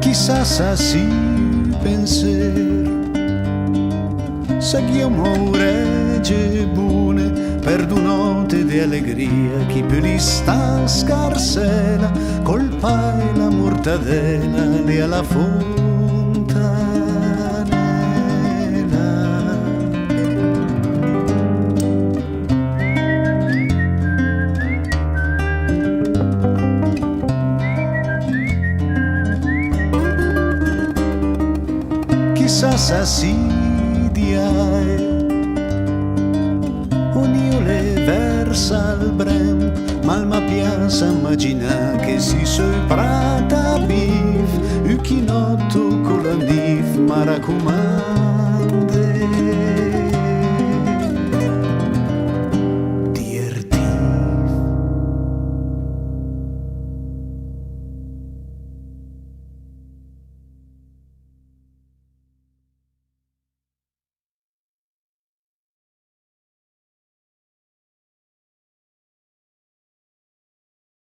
chissà sa si penser, sa chiamo regge bune per due note di allegria, chi più li sta scarsela col pai la mortadella lì alla fontanella. Chissà sa si diae ognuno le versa al brem, mal ma piace immagina che si soi prata bif, uchinotto con la nif, ma raccomando